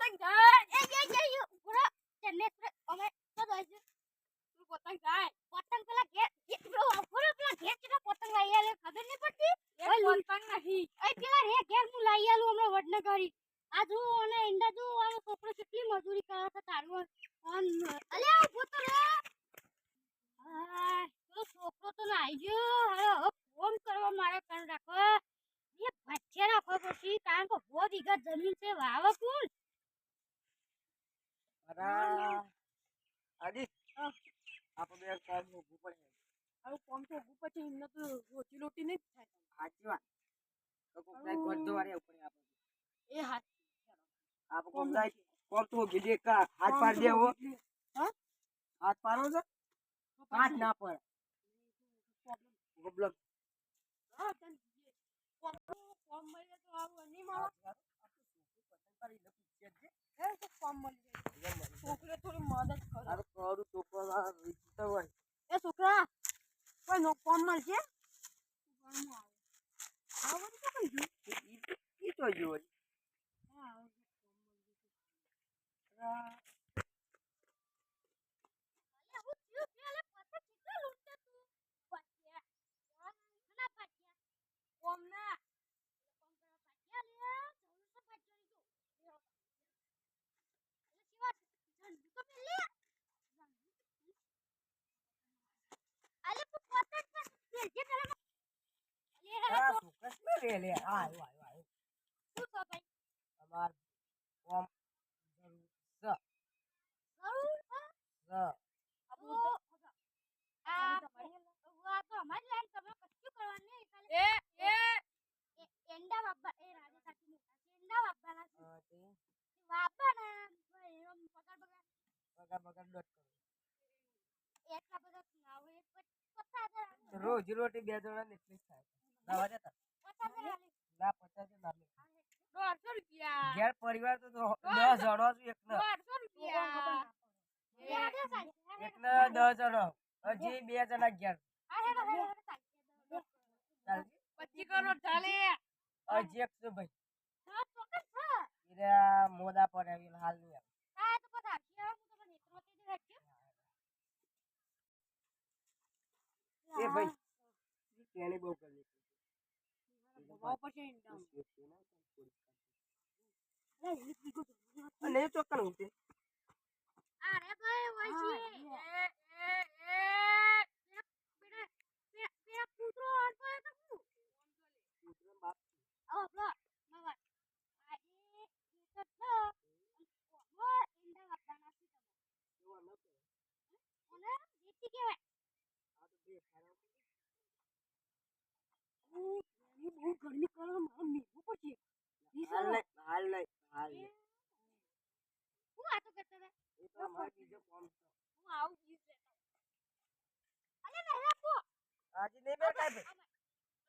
પતંગ જાય એ પૂરા ચન્ને અમે તો દઈશું તું પતંગ જાય પતંગ પેલા ઘેર પૂરા પેલા ઘેર કેટલા પતંગ લઈ આલે ખબર નહીં પડતી ઓય પતંગ નહીં એ પેલા રે ઘેર હું લઈ આલું હમણાં વડને કરી આ જો અને ઈંડા જો આ છોકરો કેટલી મજૂરી કરે છે તારું અલે ઉભો તો રે હા તો છોકરો તો ના આવી ગયો હવે ફોન કરવા મારે કર રાખો એ ભચ્ચે રાખો પછી કારણ કે બહુ વીઘા જમીન છે વાવે કોણ અરે આદિ આપણે બે કામ ઊભું પડે આવું કોમ તો ઊભું પછી એમને તો રોટી રોટી નહીં થાય સાચી વાત તો કોક દાઈ ગોડો વારે ઉપર આપણે એ હાથ આપણે કોક દાઈ કોમ તો ગીજે કા હાથ પાડ દેવો હા હાથ પાડો છે હાથ ના પડે પ્રોબ્લેમ હા તન કોમ મળી તો આવું નહીં મારો પતંગ પાડી ન પૂછે છે એ તો કોમ મળી જાય છોકરે થોડી મદદ કરો અરે કરું છોકરા રીત હોય એ છોકરા કોઈ નો કોમ મળશે કોમ આવે આવું તો કઈ જો ઈ તો જોઈ હા કોમ મળી હા છોકરા લે લે આયો અમાર કોમ જરૂર રોજ રોટી બે જણા ને એટલી થાય દવા જતા ના 50 ના ઘેર પરિવાર તો 10 જણો છું એકને 10 જણો હજી 2 જણા ઘેર પછી કરો ચાલે હજી 100 ભાઈ મોદા પર આવી હાલ નહીં એ ભાઈ તેની બહુ કરી અને એ ચોક્કન ઉઠે અરે ભાઈ વૈસી પેલા કૂતરો અડતો તો હું કૂતરો બાપ આવો બ્રો મગર આજે એ તો છો ઓમો ઇન્ડા વાપવાના છે તમે એવો ન કે ઓને જીતી કેવાય આ તો બે ખારો હું એની બહુ ગરમી કરો મારે મેવું પડશે હાલ નહીં હું વાતો કરતા હતા એ તો અમારે બીજો કોમ છે હું આવું જીત લેતો અલે નહીં રાખો આજે નહીં બેઠા ભાઈ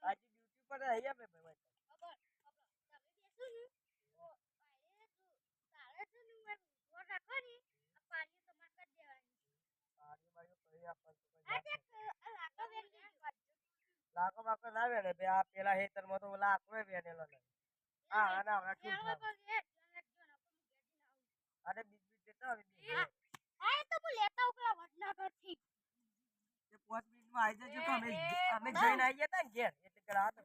આજે ડ્યુટી પર અહીંયા બે ભાઈ ખબર તમે બેસો ને તો ભાઈ તો તારે છે ને હું જોર રાખો ને આ પાણી તમાર કરી દેવાની પાણી મારી કરી આપવાનું આ દેખ લાગો બેન લાખો બાકો ના વેણે બે આ પેલા હેતરમાં તો લાખો વેણેલો નહીં હા ના હવે ઠીક અરે બીજ દેતા હવે હા તો હું લેતા હું પેલા વડનગર થી તે 5 મિનિટમાં આવી જજો તો અમે જઈને આવીએ તા ને ઘેર એટલે કરા તો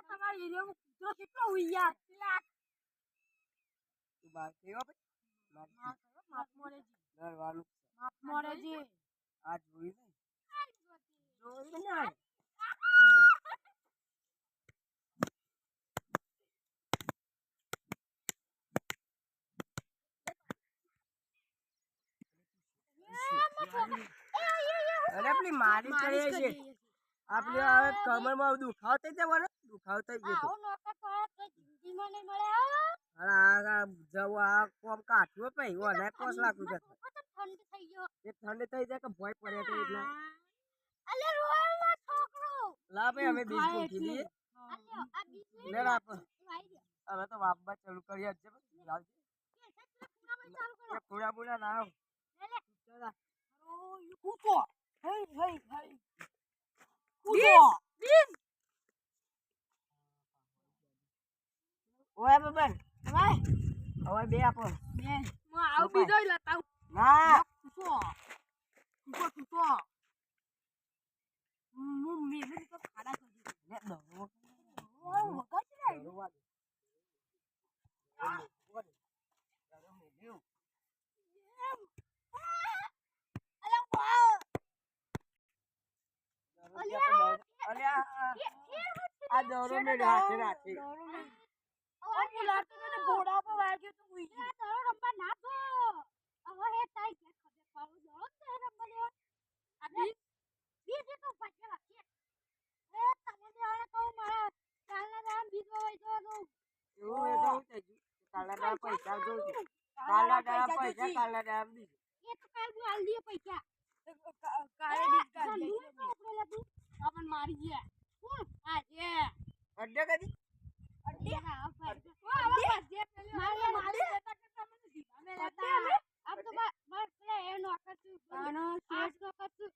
તમારી એરિયા કૂતરો કેટલો હોય યાર તું બાર કેવો ભાઈ માફ મોરેજી ડરવાનું માફ મોરેજી આ જોઈ ને અરે પેલી મારી ચડે છે આપણે હવે કમરમાં દુખાવ થઈ જવાનો દુખાવ થઈ ગયો આવો નોકર પર તો જિંદગીમાં નહીં મળે અરે આ જવું આ કોમ કાઠ્યો ભાઈ ઓને 5 લાખ રૂપિયા ઠંડ થઈ ગયો એ ઠંડ થઈ જાય કે ભોય પડે તો એટલે અલે રોયમાં છોકરો લા ભાઈ અમે બીજ મૂકી દઈએ અલ્યો આ બીજ લે રાપ હવે તો વાપવા ચાલુ કરી જ છે આવજે એ પૂરા પૂરા ના આવ લે લે ચલા ઓ યુ કૂકો ઓય બબન હવે બે આપો આવ બીજો લેતા ના લે દો આ દોરો મેં હાથે રાખી ઘોડા પર વાગ્યો તો ઉઈ ગયો તારો રંબા ના દો હવે હે તાઈ કે ખબર પાડો દો તે રંબા દે આ બીજે તો પાછે રાખી એ તમે દેવાને કહું મારા કાલના દામ બીજો હોય તો એવું એ તો થઈ ગયું કાલા દા પૈસા જોઉં કાલા દા પૈસા કાલા દા બીજું એ તો કાલ હું આલ દે પૈસા કાલે બીજ કાઢી આપણ મારી ગયા કોણ આજે અડ્ડે કદી અડ્ડે હા ભાઈ જે પેલી મારી લેતા કે તમને દીધા મે લેતા આપ તો બસ પેલા એ નો કરતું આનો શેઠ નો કરતું